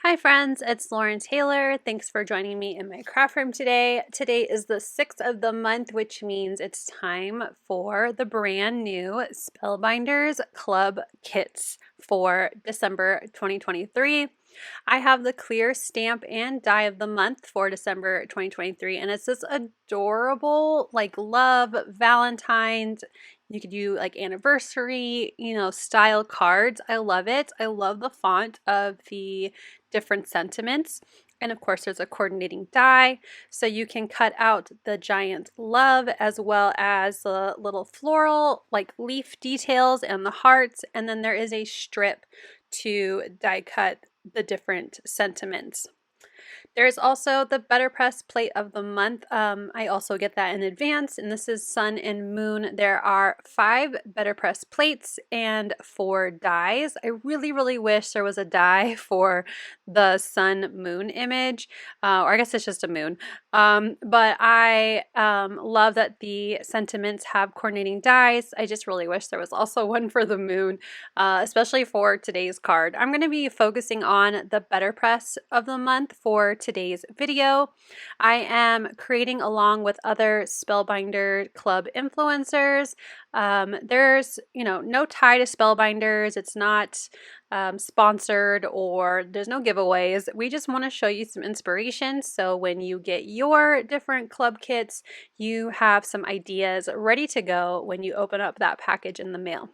Hi friends, it's Lauren Taylor. Thanks for joining me in my craft room today. Today is the 6th of the month, which means it's time for the brand new Spellbinders Club kits for December 2023. I have the clear stamp and die of the month for December 2023, and it's this adorable, like love, Valentine's. You could do like anniversary, style cards. I love it. I love the font of the different sentiments. And of course, there's a coordinating die, so you can cut out the giant love as well as the little floral, like leaf details and the hearts. And then there is a strip to die cut the different sentiments. There's also the BetterPress plate of the month. I also get that in advance, and this is Sun and Moon. There are 5 BetterPress plates and 4 dies. I really wish there was a die for the Sun Moon image, or I guess it's just a moon. But I love that the sentiments have coordinating dies. I just really wish there was also one for the moon, especially for today's card. I'm going to be focusing on the BetterPress of the month for today's video. I am creating along with other Spellbinder Club influencers. There's, no tie to Spellbinders. It's not sponsored or there's no giveaways. We just want to show you some inspiration. So when you get your different club kits, you have some ideas ready to go when you open up that package in the mail.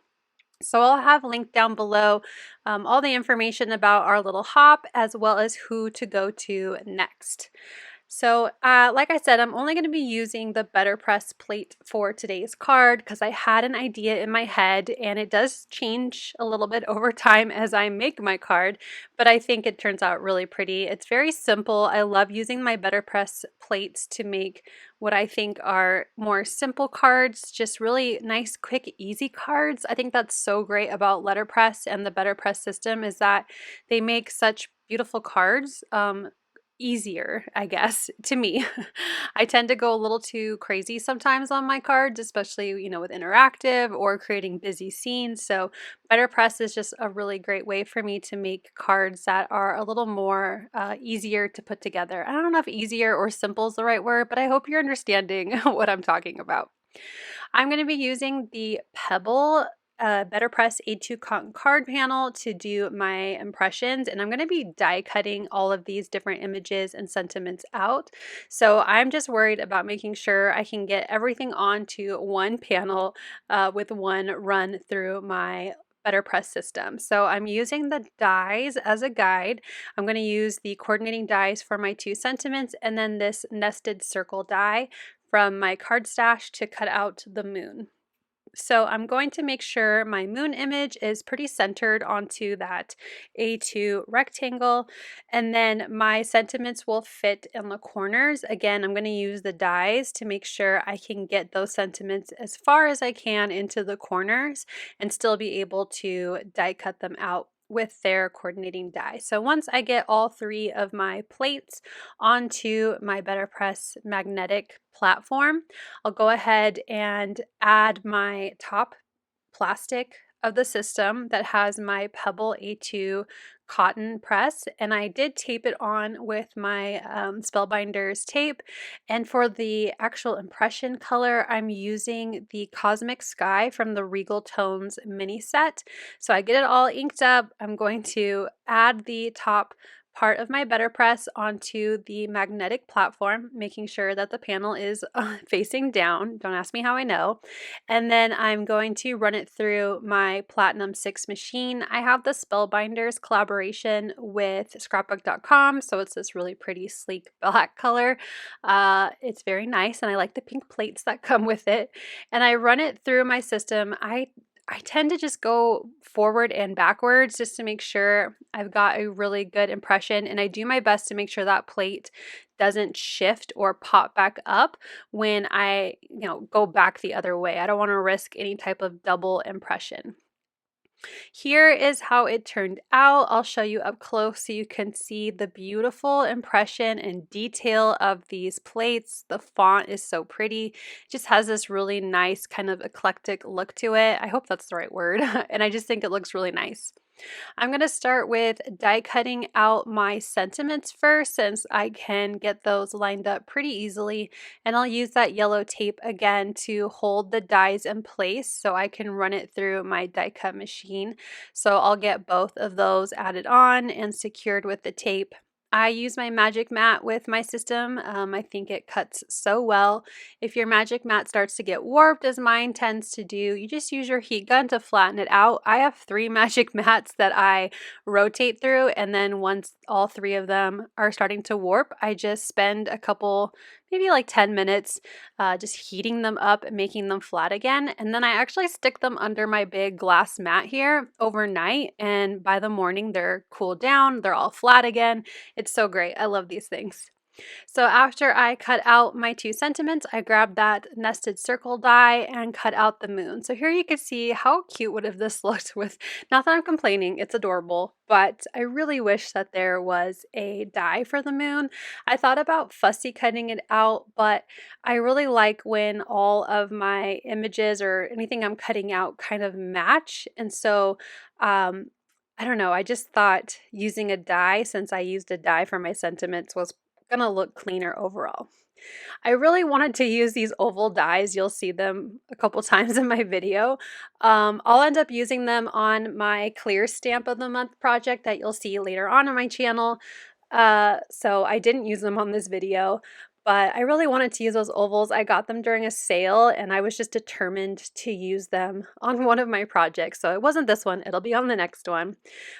So I'll have linked down below all the information about our little hop as well as who to go to next. So like I said, I'm only going to be using the BetterPress plate for today's card because I had an idea in my head, and it does change a little bit over time as I make my card, but I think it turns out really pretty. It's very simple. I love using my BetterPress plates to make what I think are more simple cards, just really nice, quick, easy cards. I think that's so great about letterpress and the BetterPress system is that they make such beautiful cards. Easier, I guess, to me. I tend to go a little too crazy sometimes on my cards, especially, with interactive or creating busy scenes. So BetterPress is just a really great way for me to make cards that are a little more easier to put together. I don't know if easier or simple is the right word, but I hope you're understanding what I'm talking about. I'm going to be using the Pebble BetterPress A2 cotton card panel to do my impressions, and I'm going to be die cutting all of these different images and sentiments out. So I'm just worried about making sure I can get everything onto one panel with one run through my BetterPress system. So I'm using the dies as a guide. I'm going to use the coordinating dies for my 2 sentiments and then this nested circle die from my card stash to cut out the moon. So I'm going to make sure my moon image is pretty centered onto that A2 rectangle, and then my sentiments will fit in the corners. Again, I'm going to use the dies to make sure I can get those sentiments as far as I can into the corners and still be able to die cut them out with their coordinating die. So once I get all 3 of my plates onto my BetterPress magnetic platform, I'll go ahead and add my top plastic of the system that has my Pebble A2 cotton press, and I did tape it on with my Spellbinders tape. And for the actual impression color, I'm using the Cosmic Sky from the Regal Tones mini set. So I get it all inked up. I'm going to add the top part of my BetterPress onto the magnetic platform, making sure that the panel is facing down. Don't ask me how I know. And then I'm going to run it through my Platinum 6 machine. I have the Spellbinders collaboration with scrapbook.com, so it's this really pretty sleek black color. It's very nice, and I like the pink plates that come with it. And I run it through my system. I tend to just go forward and backwards just to make sure I've got a really good impression, and I do my best to make sure that plate doesn't shift or pop back up when I, go back the other way. I don't want to risk any type of double impression. Here is how it turned out. I'll show you up close so you can see the beautiful impression and detail of these plates. The font is so pretty. It just has this really nice kind of eclectic look to it. I hope that's the right word. And I just think it looks really nice. I'm going to start with die cutting out my sentiments first since I can get those lined up pretty easily, and I'll use that yellow tape again to hold the dies in place so I can run it through my die cut machine. So I'll get both of those added on and secured with the tape. I use my magic mat with my system. I think it cuts so well. If your magic mat starts to get warped, as mine tends to do, you just use your heat gun to flatten it out. I have 3 magic mats that I rotate through, and then once all 3 of them are starting to warp, I just spend a couple, maybe like 10 minutes, just heating them up and making them flat again. And then I actually stick them under my big glass mat here overnight, and by the morning they're cooled down, they're all flat again. It's so great. I love these things. So after I cut out my 2 sentiments, I grabbed that nested circle die and cut out the moon. So here you can see how cute would have this looked with, not that I'm complaining, it's adorable, but I really wish that there was a die for the moon. I thought about fussy cutting it out, but I really like when all of my images or anything I'm cutting out kind of match. And so, I don't know, I just thought using a die, since I used a die for my sentiments, was gonna look cleaner overall. I really wanted to use these oval dies. You'll see them a couple times in my video. I'll end up using them on my clear stamp of the month project that you'll see later on my channel. So I didn't use them on this video, but I really wanted to use those ovals. I got them during a sale and I was just determined to use them on one of my projects. So it wasn't this one, it'll be on the next one.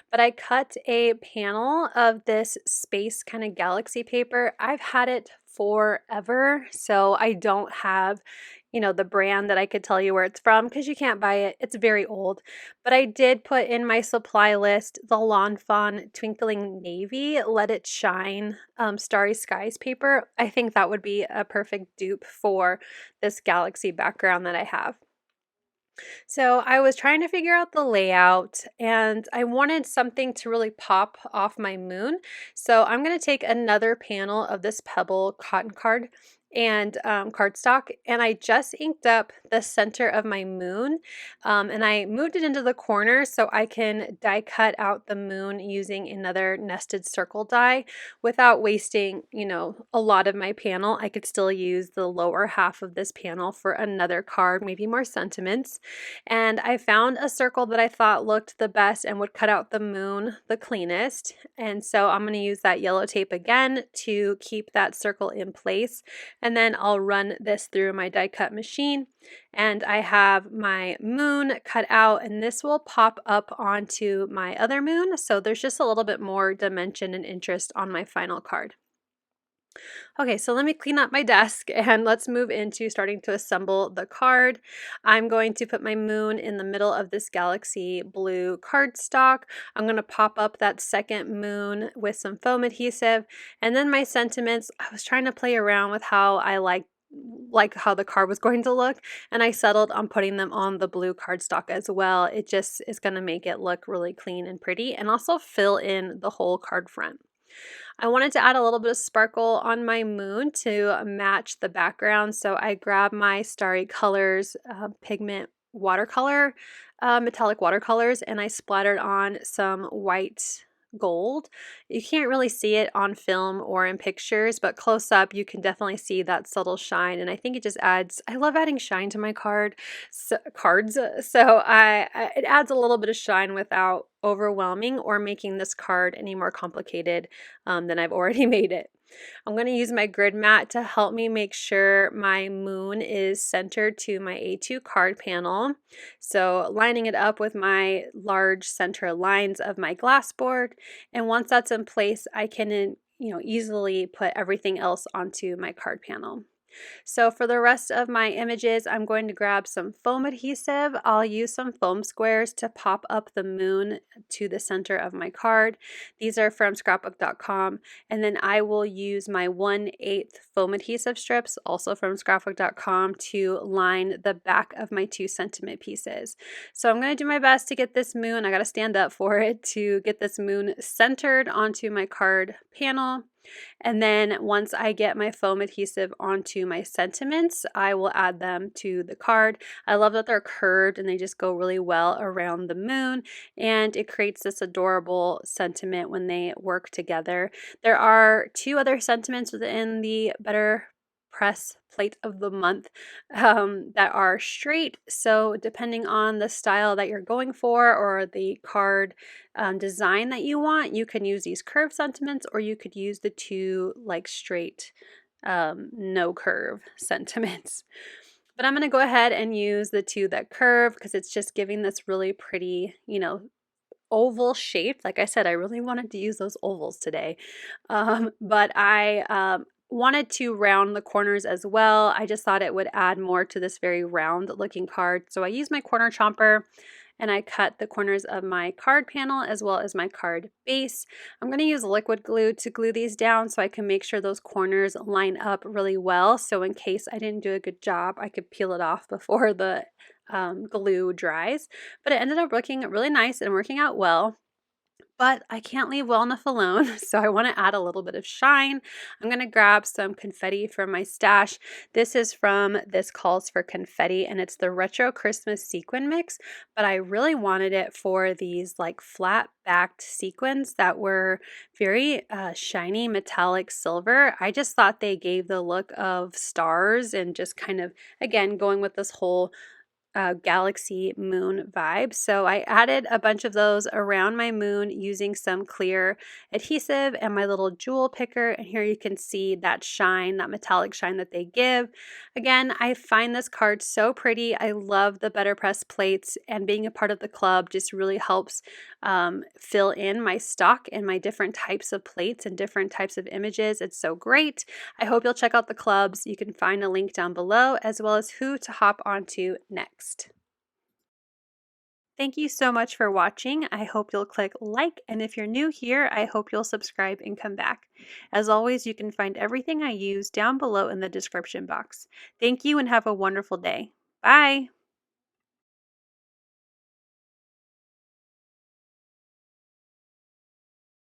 But I cut a panel of this space kind of galaxy paper. I've had it forever, so I don't have, the brand that I could tell you where it's from because you can't buy it. It's very old. But I did put in my supply list the Fawn Twinkling Navy Let It Shine Starry Skies paper. I think that would be a perfect dupe for this galaxy background that I have. So I was trying to figure out the layout and I wanted something to really pop off my moon. So I'm going to take another panel of this Pebble cotton card and cardstock, and I just inked up the center of my moon, and I moved it into the corner so I can die cut out the moon using another nested circle die without wasting, a lot of my panel. I could still use the lower half of this panel for another card, maybe more sentiments. And I found a circle that I thought looked the best and would cut out the moon the cleanest. And so I'm going to use that yellow tape again to keep that circle in place. And then I'll run this through my die cut machine. And I have my moon cut out, and this will pop up onto my other moon. So there's just a little bit more dimension and interest on my final card. Okay, so let me clean up my desk and let's move into starting to assemble the card. I'm going to put my moon in the middle of this galaxy blue cardstock. I'm going to pop up that second moon with some foam adhesive, and then my sentiments. I was trying to play around with how I like how the card was going to look, and I settled on putting them on the blue cardstock as well. It just is going to make it look really clean and pretty and also fill in the whole card front. I wanted to add a little bit of sparkle on my moon to match the background, so I grabbed my Starry Colors pigment watercolor, metallic watercolors, and I splattered on some white gold. You can't really see it on film or in pictures, but close up you can definitely see that subtle shine, and I think it just adds, I love adding shine to my cards, so it adds a little bit of shine without overwhelming or making this card any more complicated than I've already made it. I'm going to use my grid mat to help me make sure my moon is centered to my A2 card panel. So lining it up with my large center lines of my glass board. And once that's in place, I can easily put everything else onto my card panel. So for the rest of my images, I'm going to grab some foam adhesive. I'll use some foam squares to pop up the moon to the center of my card. These are from scrapbook.com. And then I will use my 1/8 foam adhesive strips, also from scrapbook.com, to line the back of my 2 sentiment pieces. So I'm going to do my best to get this moon, I got to stand up for it, to get this moon centered onto my card panel. And then once I get my foam adhesive onto my sentiments, I will add them to the card. I love that they're curved and they just go really well around the moon, and it creates this adorable sentiment when they work together. There are two other sentiments within the Better Press plate of the month that are straight. So depending on the style that you're going for or the card design that you want, you can use these curved sentiments, or you could use the two like straight no curve sentiments. But I'm going to go ahead and use the two that curve because it's just giving this really pretty, oval shape. Like I said, I really wanted to use those ovals today. But I wanted to round the corners as well. I just thought it would add more to this very round looking card. So I used my corner chomper and I cut the corners of my card panel as well as my card base. I'm going to use liquid glue to glue these down so I can make sure those corners line up really well. So in case I didn't do a good job, I could peel it off before the glue dries. But it ended up looking really nice and working out well. But I can't leave well enough alone, so I want to add a little bit of shine. I'm going to grab some confetti from my stash. This is from This Calls for Confetti, and it's the Retro Christmas Sequin Mix, but I really wanted it for these like flat-backed sequins that were very shiny metallic silver. I just thought they gave the look of stars and just kind of, again, going with this whole galaxy moon vibe. So I added a bunch of those around my moon using some clear adhesive and my little jewel picker. And here you can see that shine, that metallic shine that they give. Again, I find this card so pretty. I love the BetterPress plates, and being a part of the club just really helps fill in my stock and my different types of plates and different types of images. It's so great. I hope you'll check out the clubs. You can find a link down below as well as who to hop onto next. Thank you so much for watching. I hope you'll click like, and if you're new here, I hope you'll subscribe and come back. As always, you can find everything I use down below in the description box. Thank you and have a wonderful day. Bye!